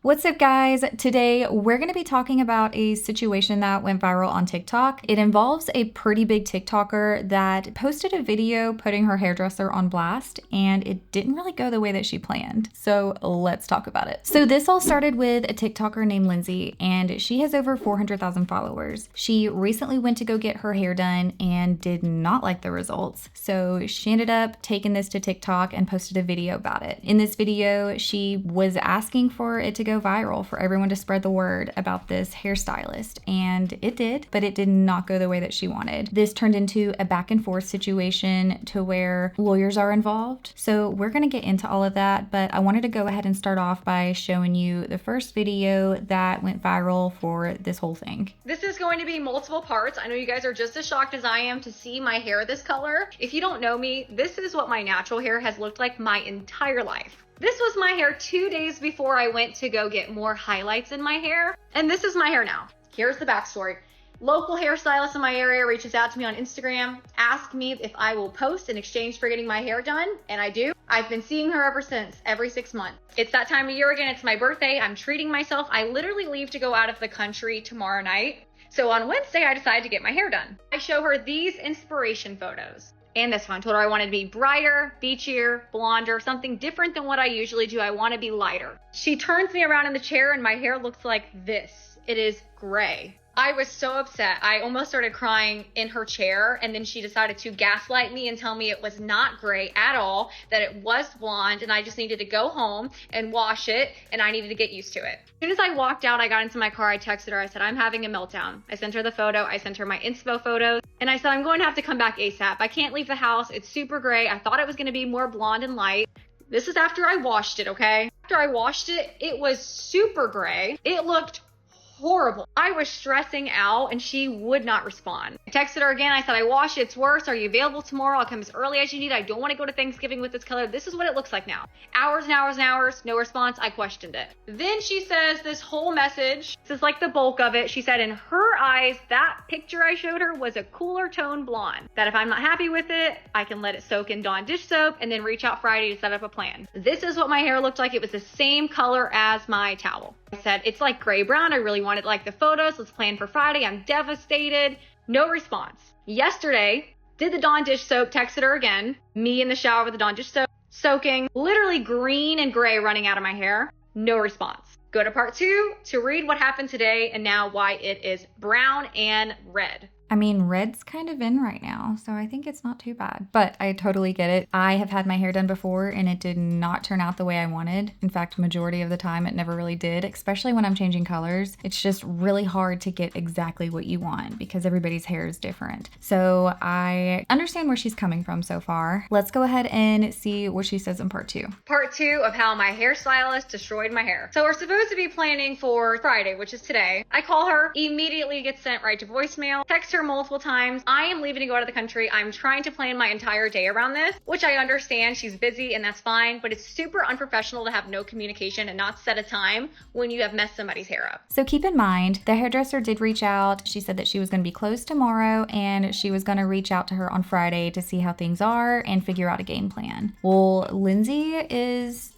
What's up, guys? Today we're going to be talking about a situation that went viral on TikTok. It involves a pretty big TikToker that posted a video putting her hairdresser on blast, and it didn't really go the way that she planned. So let's talk about it. So this all started with a TikToker named Lindsay, and she has over 400,000 followers. She recently went to go get her hair done and did not like the results. So she ended up taking this to TikTok and posted a video about it. In this video, she was asking for it to go viral, for everyone to spread the word about this hairstylist, and it did, but it did not go the way that she wanted. This turned into a back and forth situation to where lawyers are involved. So we're going to get into all of that, but I wanted to go ahead and start off by showing you the first video that went viral for this whole thing. This is going to be multiple parts. I know you guys are just as shocked as I am to see my hair this color. If you don't know me, this is what my natural hair has looked like my entire life. This was my hair 2 days before I went to go get more highlights in my hair. And this is my hair now. Here's the backstory. Local hairstylist in my area reaches out to me on Instagram, asks me if I will post in exchange for getting my hair done, and I do. I've been seeing her ever since, every 6 months. It's that time of year again, it's my birthday, I'm treating myself. I literally leave to go out of the country tomorrow night. So on Wednesday, I decided to get my hair done. I show her these inspiration photos. And this one, told her I wanted to be brighter, beachier, blonder, something different than what I usually do. I want to be lighter. She turns me around in the chair and my hair looks like this. It is gray. I was so upset. I almost started crying in her chair, and then she decided to gaslight me and tell me it was not gray at all, that it was blonde, and I just needed to go home and wash it, and I needed to get used to it. As soon as I walked out, I got into my car, I texted her, I said, I'm having a meltdown. I sent her the photo, I sent her my inspo photos, and I said, I'm going to have to come back ASAP. I can't leave the house, it's super gray. I thought it was gonna be more blonde and light. This is after I washed it, okay? After I washed it, it was super gray. It looked horrible. I was stressing out and she would not respond. I texted her again. I said, I washed it. It's worse. Are you available tomorrow? I'll come as early as you need. I don't want to go to Thanksgiving with this color. This is what it looks like now. Hours and hours and hours. No response. I questioned it. Then she says this whole message. This is like the bulk of it. She said in her eyes, that picture I showed her was a cooler tone blonde. That if I'm not happy with it, I can let it soak in Dawn dish soap and then reach out Friday to set up a plan. This is what my hair looked like. It was the same color as my towel. I said, it's like gray brown. I really wanted like the photos. Let's plan for Friday. I'm devastated. No response. Yesterday, did the Dawn dish soap, texted her again. Me in the shower with the Dawn dish soap, soaking, literally green and gray running out of my hair. No response. Go to part 2 to read what happened today and now why it is brown and red. I mean, red's kind of in right now, so I think it's not too bad. But I totally get it. I have had my hair done before and it did not turn out the way I wanted. In fact, majority of the time it never really did, especially when I'm changing colors. It's just really hard to get exactly what you want because everybody's hair is different. So I understand where she's coming from so far. Let's go ahead and see what she says in part 2. Part 2 of how my hairstylist destroyed my hair. So we're supposed to be planning for Friday, which is today. I call her, immediately gets sent right to voicemail, text her multiple times. I am leaving to go out of the country. I'm trying to plan my entire day around this, which I understand. She's busy and that's fine, but it's super unprofessional to have no communication and not set a time when you have messed somebody's hair up. So keep in mind, the hairdresser did reach out. She said that she was going to be closed tomorrow and she was going to reach out to her on Friday to see how things are and figure out a game plan. Well, Lindsay is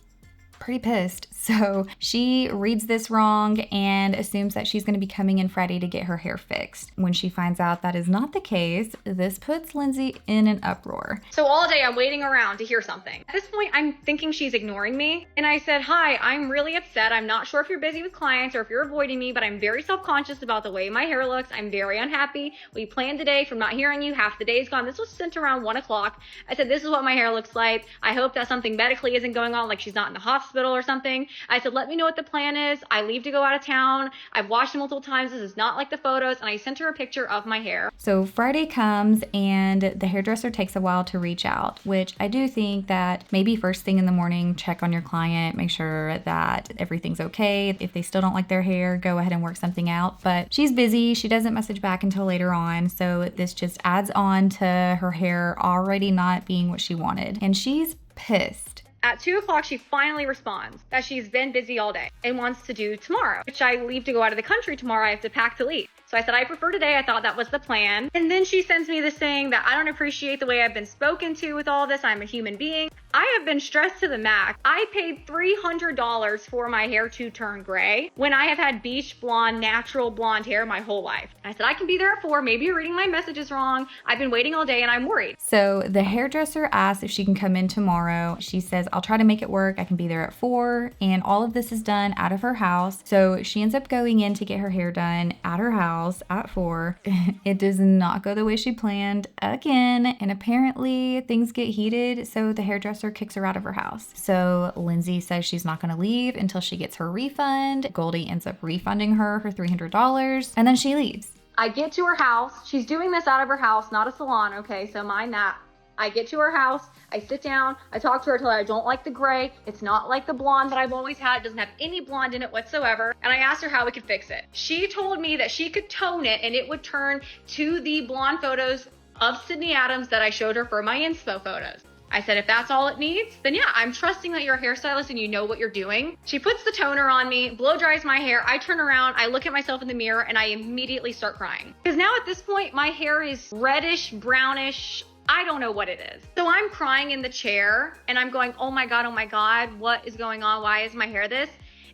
pretty pissed. So she reads this wrong and assumes that she's going to be coming in Friday to get her hair fixed. When she finds out that is not the case, this puts Lindsay in an uproar. So all day I'm waiting around to hear something. At this point, I'm thinking she's ignoring me. And I said, hi, I'm really upset. I'm not sure if you're busy with clients or if you're avoiding me, but I'm very self-conscious about the way my hair looks. I'm very unhappy. We planned today from not hearing you. Half the day is gone. This was sent around 1 o'clock. I said, this is what my hair looks like. I hope that something medically isn't going on, like she's not in the hospital or something. I said, let me know what the plan is. I leave to go out of town. I've washed it multiple times. This is not like the photos. And I sent her a picture of my hair. So Friday comes and the hairdresser takes a while to reach out, which I do think that maybe first thing in the morning, check on your client, make sure that everything's okay. If they still don't like their hair, go ahead and work something out. But she's busy. She doesn't message back until later on. So this just adds on to her hair already not being what she wanted. And she's pissed. At 2 o'clock, she finally responds that she's been busy all day and wants to do tomorrow, which I leave to go out of the country tomorrow. I have to pack to leave. So I said, I prefer today. I thought that was the plan. And then she sends me this thing that I don't appreciate the way I've been spoken to with all this. I'm a human being. I have been stressed to the max. I paid $300 for my hair to turn gray when I have had beach blonde, natural blonde hair my whole life. And I said, I can be there at 4. Maybe you're reading my messages wrong. I've been waiting all day and I'm worried. So the hairdresser asks if she can come in tomorrow. She says, I'll try to make it work. I can be there at 4. And all of this is done out of her house. So she ends up going in to get her hair done at her house at 4. It does not go the way she planned again. And apparently things get heated. So the hairdresser kicks her out of her house. So Lindsay says she's not going to leave until she gets her refund. Goldie ends up refunding her $300 and then she leaves. I get to her house. She's doing this out of her house, not a salon, okay? So mind that. I get to her house, I sit down, I talk to her, tell her I don't like the gray. It's not like the blonde that I've always had. It doesn't have any blonde in it whatsoever. And I asked her how we could fix it. She told me that she could tone it and it would turn to the blonde photos of Sydney Adams that I showed her for my inspo photos. I said, if that's all it needs, then yeah, I'm trusting that you're a hairstylist and you know what you're doing. She puts the toner on me, blow dries my hair. I turn around, I look at myself in the mirror and I immediately start crying. Because now at this point, my hair is reddish, brownish. I don't know what it is. So I'm crying in the chair and I'm going, oh my God, what is going on? Why is my hair this?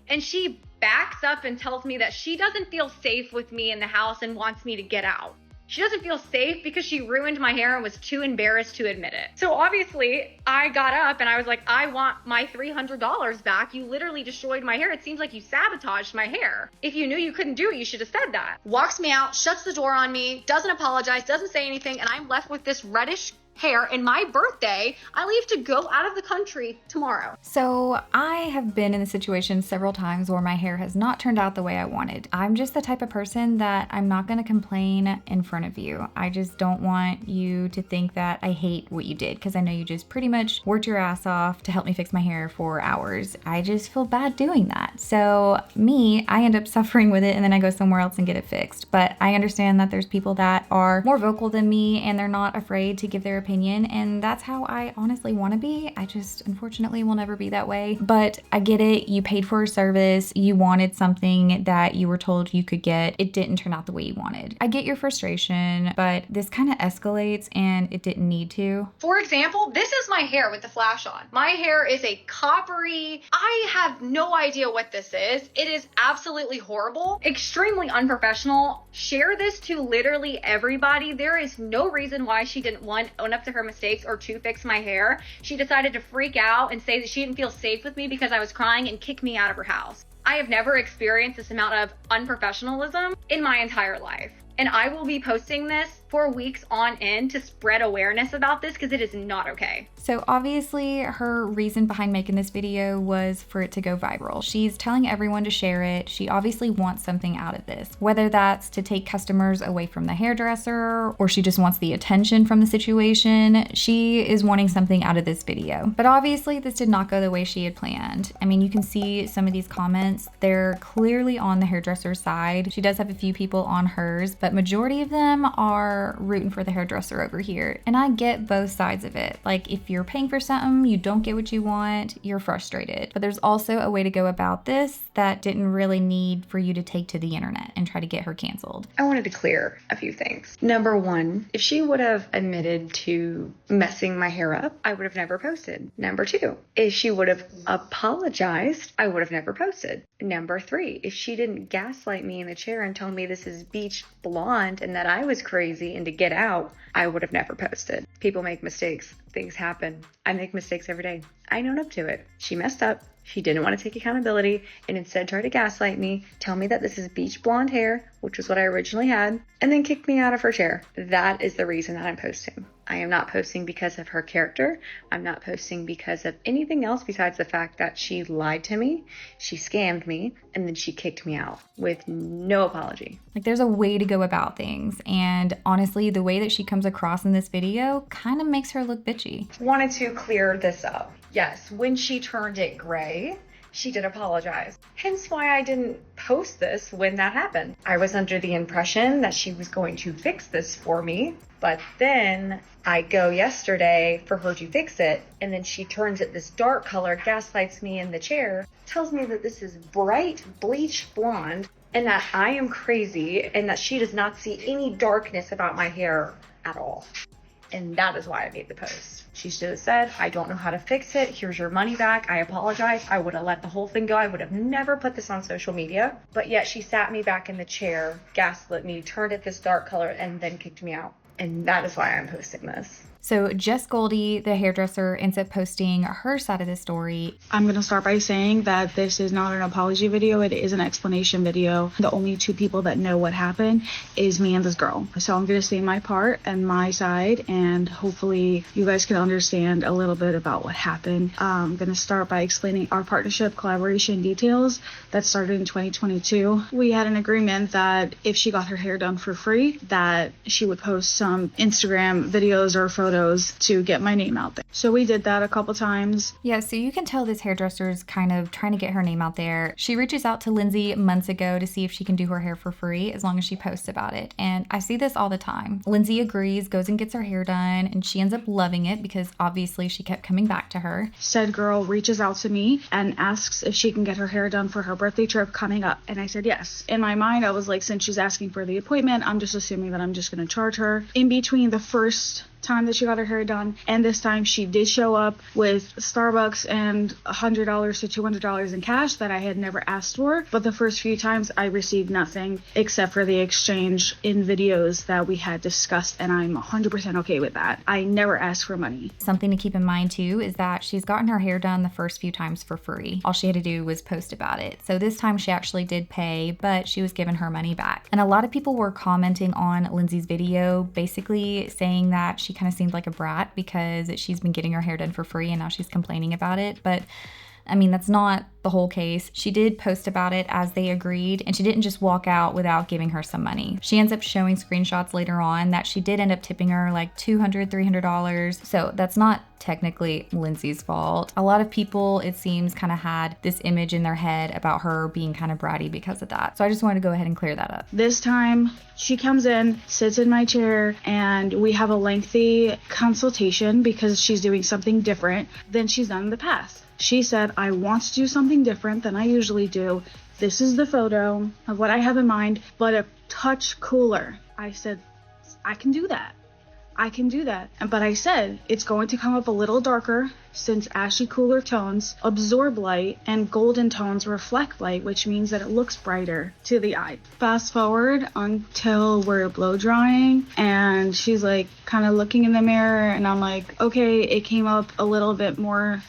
And she backs up and tells me that she doesn't feel safe with me in the house and wants me to get out. She doesn't feel safe because she ruined my hair and was too embarrassed to admit it. So obviously I got up and I was like, I want my $300 back. You literally destroyed my hair. It seems like you sabotaged my hair. If you knew you couldn't do it, you should have said that. Walks me out, shuts the door on me, doesn't apologize, doesn't say anything, and I'm left with this reddish hair. And my birthday, I leave to go out of the country tomorrow. So I have been in the situation several times where my hair has not turned out the way I wanted. I'm just the type of person that I'm not going to complain in front of you. I just don't want you to think that I hate what you did, because I know you just pretty much worked your ass off to help me fix my hair for hours. I just feel bad doing that. So I end up suffering with it and then I go somewhere else and get it fixed. But I understand that there's people that are more vocal than me and they're not afraid to give their opinion, and that's how I honestly want to be. I just unfortunately will never be that way. But I get it. You paid for a service. You wanted something that you were told you could get. It didn't turn out the way you wanted. I get your frustration, but this kind of escalates and it didn't need to. For example, this is my hair with the flash on. My hair is a coppery. I have no idea what this is. It is absolutely horrible, extremely unprofessional. Share this to literally everybody. There is no reason why she didn't own up to her mistakes or to fix my hair. She decided to freak out and say that she didn't feel safe with me because I was crying and kick me out of her house. I have never experienced this amount of unprofessionalism in my entire life. And I will be posting this for weeks on end to spread awareness about this because it is not okay. So obviously her reason behind making this video was for it to go viral. She's telling everyone to share it. She obviously wants something out of this, whether that's to take customers away from the hairdresser or she just wants the attention from the situation. She is wanting something out of this video. But obviously this did not go the way she had planned. I mean, you can see some of these comments. They're clearly on the hairdresser's side. She does have a few people on hers, but majority of them are rooting for the hairdresser over here. And I get both sides of it. Like, if you're paying for something, you don't get what you want, you're frustrated. But there's also a way to go about this that didn't really need for you to take to the internet and try to get her canceled. I wanted to clear a few things. Number one, if she would have admitted to messing my hair up, I would have never posted. Number two, if she would have apologized, I would have never posted. Number three, if she didn't gaslight me in the chair and tell me this is beach blonde and that I was crazy and to get out, I would have never posted. People make mistakes. Things happen. I make mistakes every day. I own up to it. She messed up. She didn't want to take accountability and instead tried to gaslight me, tell me that this is beach blonde hair, which was what I originally had, and then kick me out of her chair. That is the reason that I'm posting. I am not posting because of her character. I'm not posting because of anything else besides the fact that she lied to me, she scammed me, and then she kicked me out with no apology. Like, there's a way to go about things, and honestly, the way that she comes across in this video kind of makes her look bitchy. Wanted to clear this up. Yes, when she turned it gray, she did apologize. Hence why I didn't post this when that happened. I was under the impression that she was going to fix this for me, but then I go yesterday for her to fix it, and then she turns it this dark color, gaslights me in the chair, tells me that this is bright bleach blonde, and that I am crazy and that she does not see any darkness about my hair at all. And that is why I made the post. She should have said, I don't know how to fix it. Here's your money back. I apologize. I would have let the whole thing go. I would have never put this on social media. But yet she sat me back in the chair, gaslit me, turned it this dark color, and then kicked me out. And that is why I'm posting this. So Jess Goldie, the hairdresser, ends up posting her side of the story. I'm going to start by saying that this is not an apology video. It is an explanation video. The only two people that know what happened is me and this girl. So I'm going to say my part and my side, and hopefully you guys can understand a little bit about what happened. I'm going to start by explaining our partnership collaboration details that started in 2022. We had an agreement that if she got her hair done for free, that she would post some Instagram videos or photos to get my name out there. So we did that a couple times. Yeah, so you can tell this hairdresser's kind of trying to get her name out there. She reaches out to Lindsay months ago to see if she can do her hair for free as long as she posts about it. And I see this all the time. Lindsay agrees, goes and gets her hair done, and she ends up loving it because obviously she kept coming back to her. Said girl reaches out to me and asks if she can get her hair done for her birthday trip coming up. And I said yes. In my mind, I was like, since she's asking for the appointment, I'm just assuming that I'm just going to charge her. In between the first time that she got her hair done and this time, she did show up with Starbucks and $100 to $200 in cash that I had never asked for. But the first few times I received nothing except for the exchange in videos that we had discussed, and I'm 100% okay with that. I never asked for money. Something to keep in mind too is that she's gotten her hair done the first few times for free. All she had to do was post about it. So this time she actually did pay, but she was given her money back. And a lot of people were commenting on Lindsay's video, basically saying that she kind of seemed like a brat because she's been getting her hair done for free and now she's complaining about it. But I mean, that's not the whole case. She did post about it as they agreed, and she didn't just walk out without giving her some money. She ends up showing screenshots later on that she did end up tipping her like $200, $300. So that's not technically Lindsay's fault. A lot of people, it seems, kind of had this image in their head about her being kind of bratty because of that. So I just wanted to go ahead and clear that up. This time she comes in, sits in my chair, and we have a lengthy consultation because she's doing something different than she's done in the past. She said, I want to do something different than I usually do. This is the photo of what I have in mind, but a touch cooler. I said, I can do that. I can do that. But I said, it's going to come up a little darker since ashy cooler tones absorb light and golden tones reflect light, which means that it looks brighter to the eye. Fast forward until we're blow drying and she's like kind of looking in the mirror and I'm like, okay, it came up a little bit more,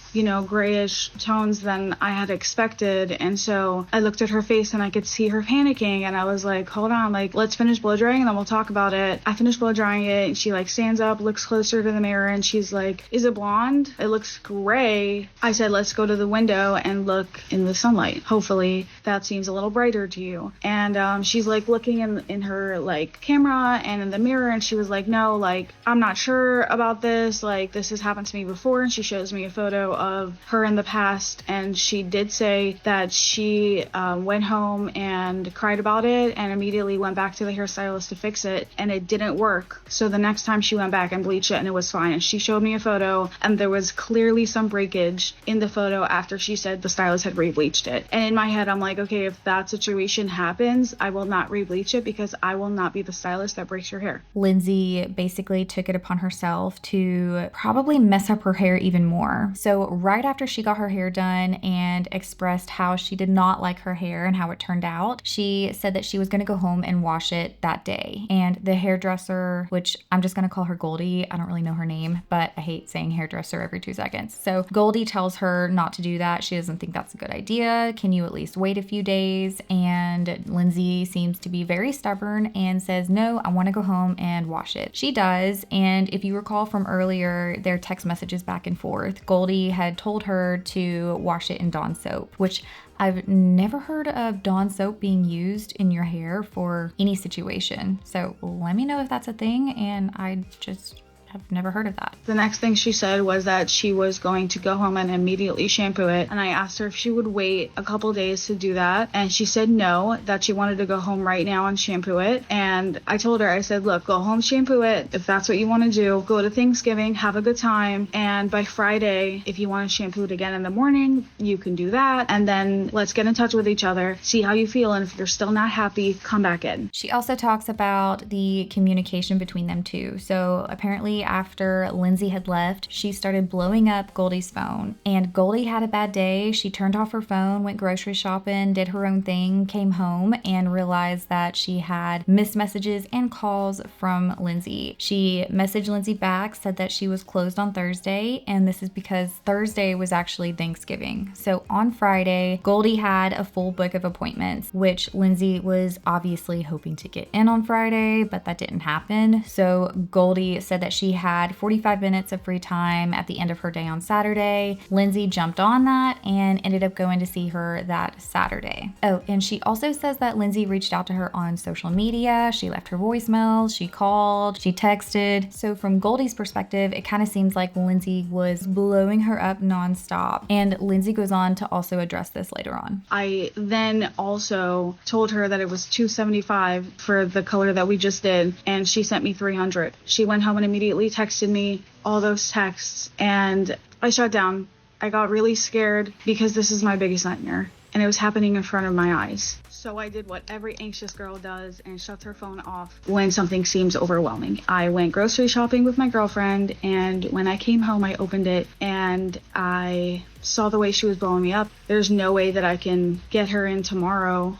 grayish tones than I had expected. And so I looked at her face and I could see her panicking and I was like, hold on, like, let's finish blow drying and then we'll talk about it. I finished blow drying it and she like stands up, looks closer to the mirror and she's like, is it blonde? It looks gray. I said, let's go to the window and look in the sunlight. Hopefully that seems a little brighter to you. And she's like looking in her like camera and in the mirror and she was like, no, like, I'm not sure about this. Like, this has happened to me before. And she shows me a photo of her in the past. And she did say that she went home and cried about it and immediately went back to the hairstylist to fix it. And it didn't work. So the next time she went back and bleached it and it was fine. And she showed me a photo and there was clearly some breakage in the photo after she said the stylist had re-bleached it. And in my head, I'm like, okay, if that situation happens, I will not re-bleach it because I will not be the stylist that breaks your hair. Lindsay basically took it upon herself to probably mess up her hair even more. So right after she got her hair done and expressed how she did not like her hair and how it turned out, she said that she was going to go home and wash it that day. And the hairdresser, which I'm just going to call her Goldie, I don't really know her name, but I hate saying hairdresser every 2 seconds. So Goldie tells her not to do that. She doesn't think that's a good idea. Can you at least wait a few days? And Lindsay seems to be very stubborn and says, no, I want to go home and wash it. She does. And if you recall from earlier, their text messages back and forth, Goldie had told her to wash it in Dawn soap, which I've never heard of Dawn soap being used in your hair for any situation. So let me know if that's a thing and I just have never heard of that. The next thing she said was that she was going to go home and immediately shampoo it. And I asked her if she would wait a couple days to do that. And she said no, that she wanted to go home right now and shampoo it. And I told her, I said, look, go home, shampoo it. If that's what you want to do, go to Thanksgiving, have a good time. And by Friday, if you want to shampoo it again in the morning, you can do that. And then let's get in touch with each other, see how you feel. And if you're still not happy, come back in. She also talks about the communication between them two. So apparently after Lindsay had left, she started blowing up Goldie's phone. And Goldie had a bad day. She turned off her phone, went grocery shopping, did her own thing, came home, and realized that she had missed messages and calls from Lindsay. She messaged Lindsay back, said that she was closed on Thursday, and this is because Thursday was actually Thanksgiving. So on Friday, Goldie had a full book of appointments, which Lindsay was obviously hoping to get in on Friday, but that didn't happen. So Goldie said that she had 45 minutes of free time at the end of her day on Saturday. Lindsay jumped on that and ended up going to see her that Saturday. Oh, and she also says that Lindsay reached out to her on social media. She left her voicemails, she called, she texted. So from Goldie's perspective, it kind of seems like Lindsay was blowing her up nonstop. And Lindsay goes on to also address this later on. I then also told her that it was $275 for the color that we just did, and she sent me $300. She went home and immediately texted me all those texts, and I shut down. I got really scared because this is my biggest nightmare, and it was happening in front of my eyes. So I did what every anxious girl does and shuts her phone off when something seems overwhelming. I went grocery shopping with my girlfriend, and when I came home, I opened it and I saw the way she was blowing me up. There's no way that I can get her in tomorrow.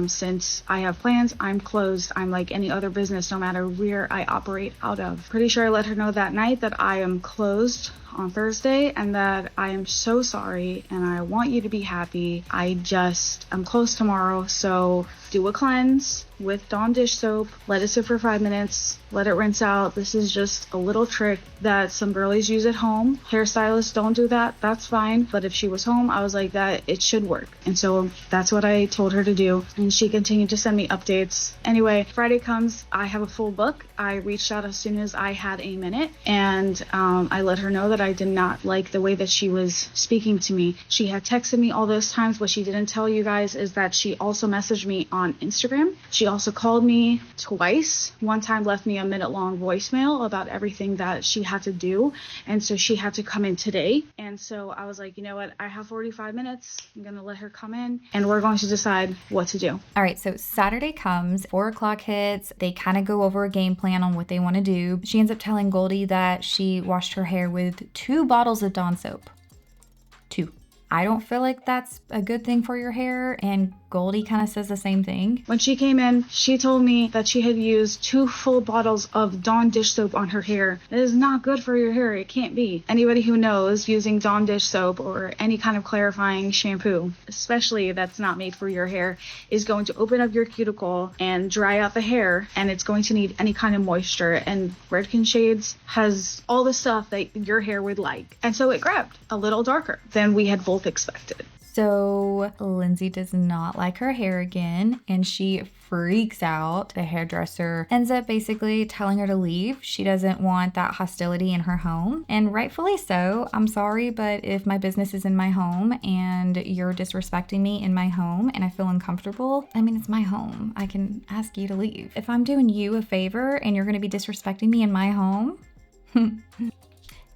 Since I have plans, I'm closed. I'm like any other business, no matter where I operate out of. Pretty sure I let her know that night that I am closed on Thursday and that I am so sorry and I want you to be happy. I'm closed tomorrow, so do a cleanse with Dawn dish soap, let it sit for 5 minutes, let it rinse out. This is just a little trick that some girlies use at home. Hairstylists don't do that, that's fine. But if she was home, I was like, that it should work. And so that's what I told her to do. And she continued to send me updates. Anyway, Friday comes, I have a full book. I reached out as soon as I had a minute, and I let her know that I did not like the way that she was speaking to me. She had texted me all those times. What she didn't tell you guys is that she also messaged me on Instagram. She also called me twice. One time left me a minute-long voicemail about everything that she had to do, and so she had to come in today. And so I was like, you know what, I have 45 minutes. I'm gonna let her come in and we're going to decide what to do. All right, so Saturday comes, 4 o'clock hits. They kind of go over a game plan on what they want to do. She ends up telling Goldie that she washed her hair with 2 bottles of Dawn soap. 2. I don't feel like that's a good thing for your hair, and Goldie kind of says the same thing. When she came in, she told me that she had used 2 full bottles of Dawn dish soap on her hair. It is not good for your hair. It can't be. Anybody who knows, using Dawn dish soap or any kind of clarifying shampoo, especially that's not made for your hair, is going to open up your cuticle and dry out the hair, and it's going to need any kind of moisture. And Redken Shades has all the stuff that your hair would like. And so it grabbed a little darker than we had both expected. So Lindsay does not like her hair again, and she freaks out. The hairdresser ends up basically telling her to leave. She doesn't want that hostility in her home, and rightfully so. I'm sorry, but if my business is in my home and you're disrespecting me in my home and I feel uncomfortable, I mean, it's my home. I can ask you to leave. If I'm doing you a favor and you're going to be disrespecting me in my home,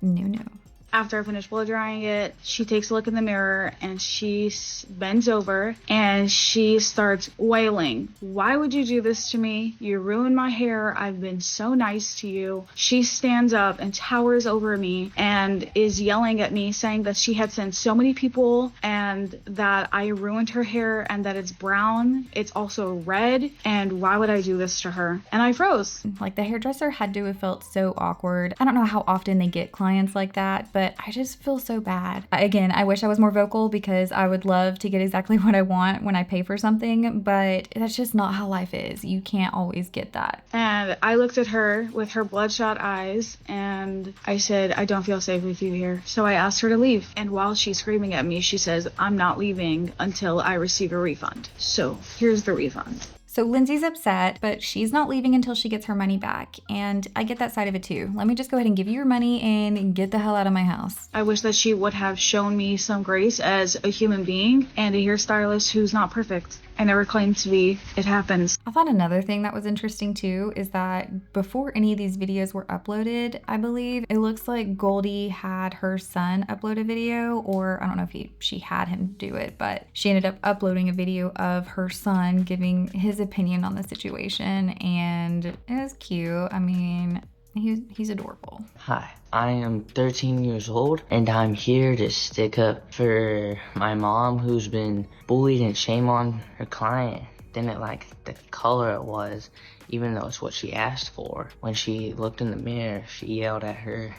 no. After I finish blow drying it, she takes a look in the mirror and she bends over and she starts wailing. Why would you do this to me? You ruined my hair. I've been so nice to you. She stands up and towers over me and is yelling at me, saying that she had sent so many people and that I ruined her hair and that it's brown. It's also red. And why would I do this to her? And I froze. Like, the hairdresser had to have felt so awkward. I don't know how often they get clients like that, but I just feel so bad. Again, I wish I was more vocal because I would love to get exactly what I want when I pay for something, but that's just not how life is. You can't always get that. And I looked at her with her bloodshot eyes and I said, I don't feel safe with you here. So I asked her to leave. And while she's screaming at me, she says, I'm not leaving until I receive a refund. So here's the refund. So Lindsay's upset, but she's not leaving until she gets her money back. And I get that side of it too. Let me just go ahead and give you your money and get the hell out of my house. I wish that she would have shown me some grace as a human being and a hairstylist who's not perfect. I never claimed to be. It happens. I thought another thing that was interesting too is that before any of these videos were uploaded, I believe, it looks like Goldie had her son upload a video, or I don't know if she had him do it, but she ended up uploading a video of her son giving his opinion on the situation, and it was cute. I mean, he's adorable. Hi, I am 13 years old, and I'm here to stick up for my mom who's been bullied, and shame on her client. Didn't like the color it was, even though it's what she asked for. When she looked in the mirror, she yelled at her,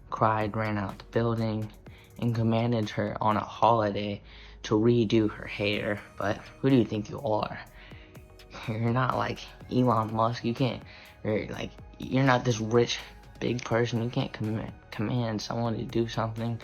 cried, ran out the building, and commanded her on a holiday to redo her hair. But who do you think you are? You're not like Elon Musk. You're not this rich, big person. You can't command someone to do something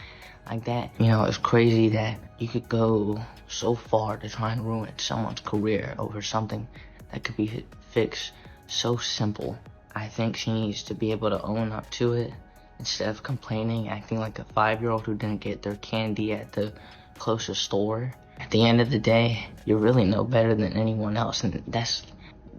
like that. You know, it's crazy that you could go so far to try and ruin someone's career over something that could be fixed so simple. I think she needs to be able to own up to it instead of complaining, acting like a 5-year-old who didn't get their candy at the closest store. At the end of the day, you're really no better than anyone else, and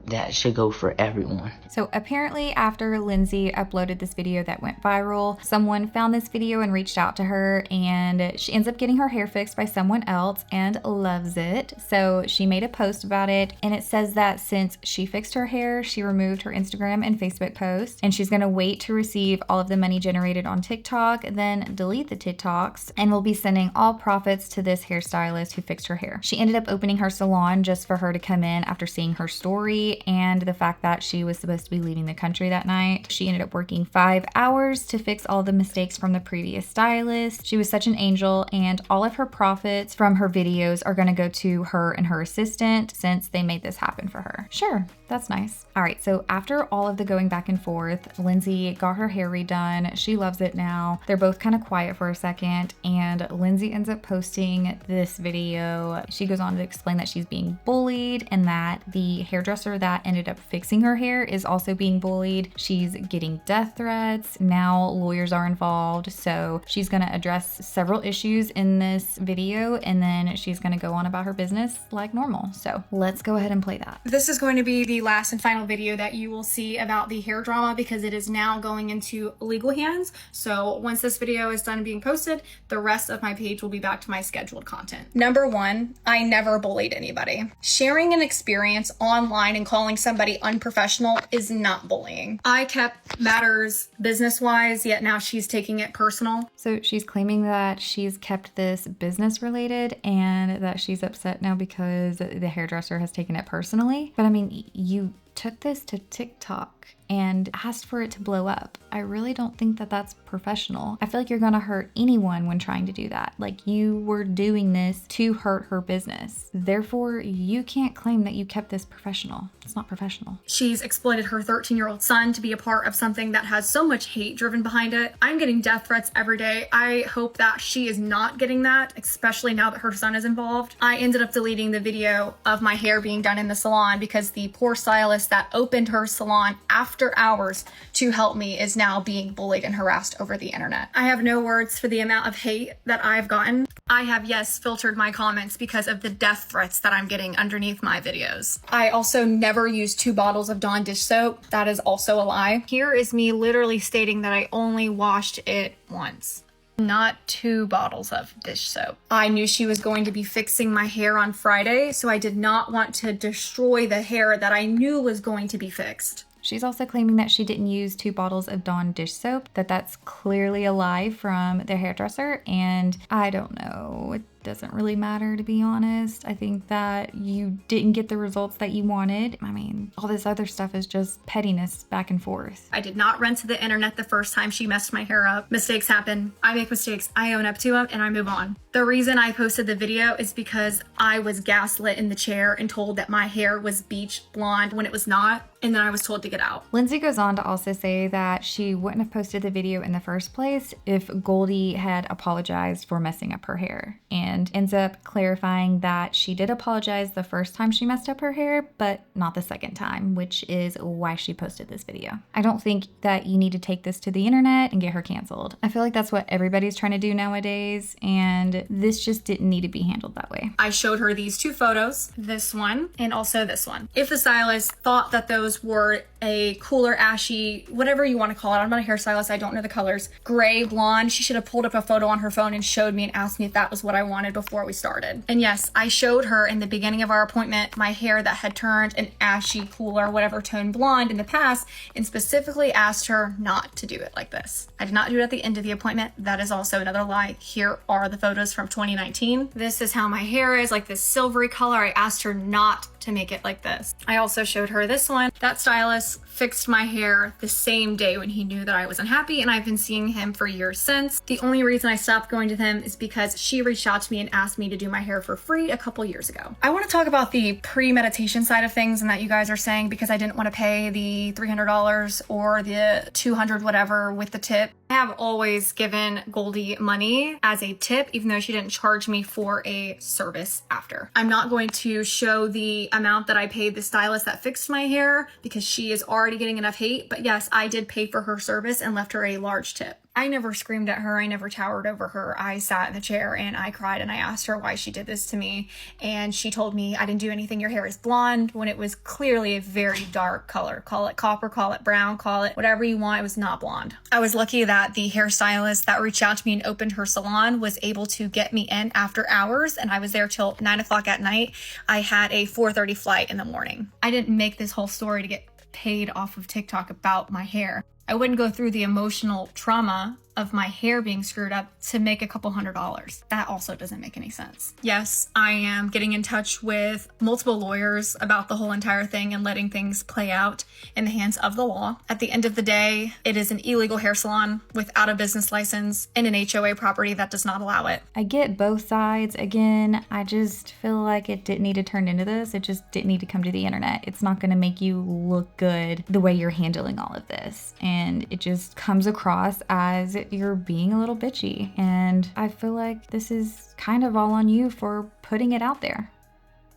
that should go for everyone. So apparently after Lindsay uploaded this video that went viral, someone found this video and reached out to her, and she ends up getting her hair fixed by someone else and loves it. So she made a post about it, and it says that since she fixed her hair, she removed her Instagram and Facebook post, and she's gonna wait to receive all of the money generated on TikTok, then delete the TikToks, and will be sending all profits to this hairstylist who fixed her hair. She ended up opening her salon just for her to come in after seeing her story and the fact that she was supposed to be leaving the country that night. She ended up working 5 hours to fix all the mistakes from the previous stylist. She was such an angel, and all of her profits from her videos are going to go to her and her assistant since they made this happen for her. Sure, that's nice. All right, so after all of the going back and forth, Lindsay got her hair redone. She loves it now. They're both kind of quiet for a second, and Lindsay ends up posting this video. She goes on to explain that she's being bullied and that the hairdresser that ended up fixing her hair is also being bullied. She's getting death threats. Now lawyers are involved. So she's going to address several issues in this video, and then she's going to go on about her business like normal. So let's go ahead and play that. This is going to be the last and final video that you will see about the hair drama because it is now going into legal hands. So once this video is done being posted, the rest of my page will be back to my scheduled content. Number one, I never bullied anybody. Sharing an experience online and calling somebody unprofessional is not bullying. I kept matters business-wise, yet now she's taking it personal. So she's claiming that she's kept this business related and that she's upset now because the hairdresser has taken it personally. But I mean, you took this to TikTok and asked for it to blow up. I really don't think that that's professional. I feel like you're gonna hurt anyone when trying to do that. Like, you were doing this to hurt her business. Therefore, you can't claim that you kept this professional. It's not professional. She's exploited her 13-year-old son to be a part of something that has so much hate driven behind it. I'm getting death threats every day. I hope that she is not getting that, especially now that her son is involved. I ended up deleting the video of my hair being done in the salon because the poor stylist that opened her salon after hours to help me is now being bullied and harassed over the internet. I have no words for the amount of hate that I've gotten. I have, yes, filtered my comments because of the death threats that I'm getting underneath my videos. I also never used 2 bottles of Dawn dish soap. That is also a lie. Here is me literally stating that I only washed it once. Not 2 bottles of dish soap. I knew she was going to be fixing my hair on Friday, so I did not want to destroy the hair that I knew was going to be fixed. She's also claiming that she didn't use 2 bottles of Dawn dish soap, that's clearly a lie from the hairdresser, and I don't know. It doesn't really matter, to be honest. I think that you didn't get the results that you wanted. I mean, all this other stuff is just pettiness back and forth. I did not run to the internet the first time she messed my hair up. Mistakes happen. I make mistakes. I own up to them and I move on. The reason I posted the video is because I was gaslit in the chair and told that my hair was beach blonde when it was not, and then I was told to get out. Lindsay goes on to also say that she wouldn't have posted the video in the first place if Goldie had apologized for messing up her hair. And and ends up clarifying that she did apologize the first time she messed up her hair, but not the second time, which is why she posted this video. I don't think that you need to take this to the internet and get her canceled. I feel like that's what everybody's trying to do nowadays, and this just didn't need to be handled that way. I showed her these two photos, this one and also this one. If the stylist thought that those were a cooler, ashy, whatever you want to call it, I'm not a hairstylist, I don't know the colors, gray, blonde, she should have pulled up a photo on her phone and showed me and asked me if that was what I wanted before we started. And yes, I showed her in the beginning of our appointment my hair that had turned an ashy, cooler, whatever tone blonde in the past, and specifically asked her not to do it like this. I did not do it at the end of the appointment. That is also another lie. Here are the photos from 2019. This is how my hair is, like this silvery color. I asked her not to make it like this. I also showed her this one. That stylist fixed my hair the same day when he knew that I was unhappy, and I've been seeing him for years since. The only reason I stopped going to him is because she reached out to me and asked me to do my hair for free a couple years ago. I want to talk about the premeditation side of things and that you guys are saying because I didn't want to pay the $300 or the $200 whatever with the tip. I have always given Goldie money as a tip, even though she didn't charge me for a service after. I'm not going to show the amount that I paid the stylist that fixed my hair because she is already getting enough hate, but yes, I did pay for her service and left her a large tip. I never screamed at her. I never towered over her. I sat in the chair and I cried and I asked her why she did this to me. And she told me, I didn't do anything. Your hair is blonde, when it was clearly a very dark color. Call it copper, call it brown, call it whatever you want. It was not blonde. I was lucky that the hairstylist that reached out to me and opened her salon was able to get me in after hours. And I was there till 9 o'clock at night. I had a 4:30 flight in the morning. I didn't make this whole story to get paid off of TikTok about my hair. I wouldn't go through the emotional trauma of my hair being screwed up to make a couple $100. That also doesn't make any sense. Yes, I am getting in touch with multiple lawyers about the whole entire thing and letting things play out in the hands of the law. At the end of the day, it is an illegal hair salon without a business license in an HOA property that does not allow it. I get both sides. Again, I just feel like it didn't need to turn into this. It just didn't need to come to the internet. It's not going to make you look good the way you're handling all of this. And it just comes across as you're being a little bitchy. And I feel like this is kind of all on you for putting it out there.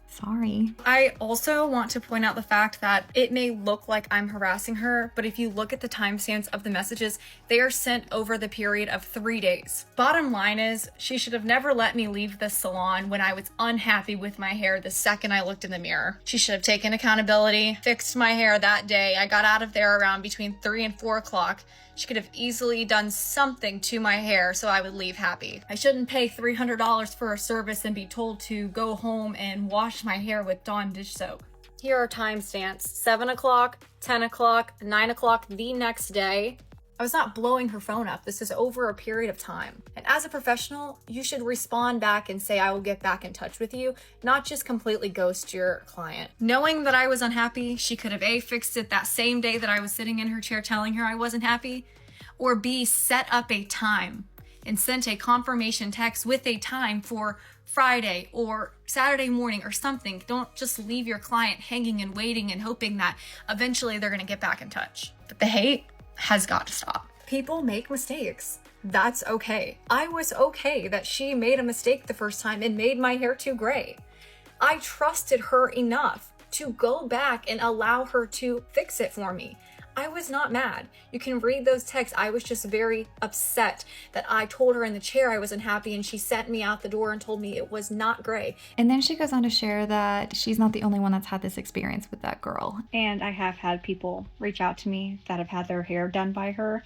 Sorry. I also want to point out the fact that it may look like I'm harassing her, but if you look at the timestamps of the messages, they are sent over the period of 3 days. Bottom line is, she should have never let me leave the salon when I was unhappy with my hair the second I looked in the mirror. She should have taken accountability, fixed my hair that day. I got out of there around between 3 and 4 o'clock. She could have easily done something to my hair so I would leave happy. I shouldn't pay $300 for a service and be told to go home and wash my hair with Dawn dish soap. Here are timestamps: 7 o'clock, 10 o'clock, 9 o'clock the next day. I was not blowing her phone up. This is over a period of time. And as a professional, you should respond back and say, I will get back in touch with you, not just completely ghost your client. Knowing that I was unhappy, she could have A, fixed it that same day that I was sitting in her chair telling her I wasn't happy, or B, set up a time and sent a confirmation text with a time for Friday or Saturday morning or something. Don't just leave your client hanging and waiting and hoping that eventually they're gonna get back in touch. But the hate has got to stop. People make mistakes. That's okay. I was okay that she made a mistake the first time and made my hair too gray. I trusted her enough to go back and allow her to fix it for me. I was not mad. You can read those texts. I was just very upset that I told her in the chair I was unhappy and she sent me out the door and told me it was not gray. And then she goes on to share that she's not the only one that's had this experience with that girl. And I have had people reach out to me that have had their hair done by her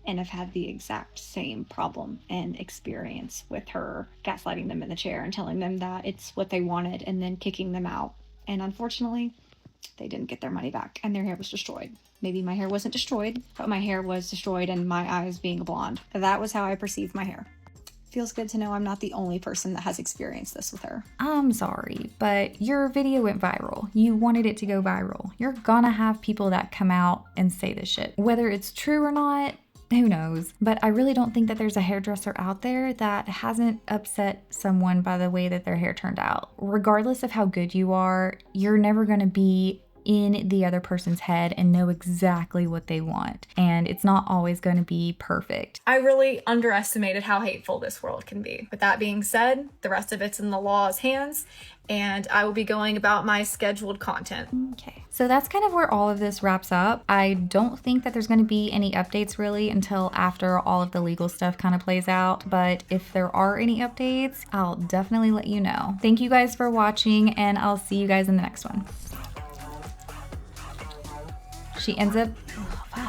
and have had the exact same problem and experience with her gaslighting them in the chair and telling them that it's what they wanted and then kicking them out. And unfortunately, they didn't get their money back and their hair was destroyed. Maybe my hair wasn't destroyed, but my hair was destroyed and my eyes being a blonde. That was how I perceived my hair. Feels good to know I'm not the only person that has experienced this with her. I'm sorry, but your video went viral. You wanted it to go viral. You're gonna have people that come out and say this shit. Whether it's true or not, who knows? But I really don't think that there's a hairdresser out there that hasn't upset someone by the way that their hair turned out. Regardless of how good you are, you're never gonna be in the other person's head and know exactly what they want. And it's not always going to be perfect. I really underestimated how hateful this world can be. With that being said, the rest of it's in the law's hands, and I will be going about my scheduled content. Okay, so that's kind of where all of this wraps up. I don't think that there's going to be any updates really until after all of the legal stuff kind of plays out, but if there are any updates, I'll definitely let you know. Thank you guys for watching, and I'll see you guys in the next one. She ends up... Oh, fuck.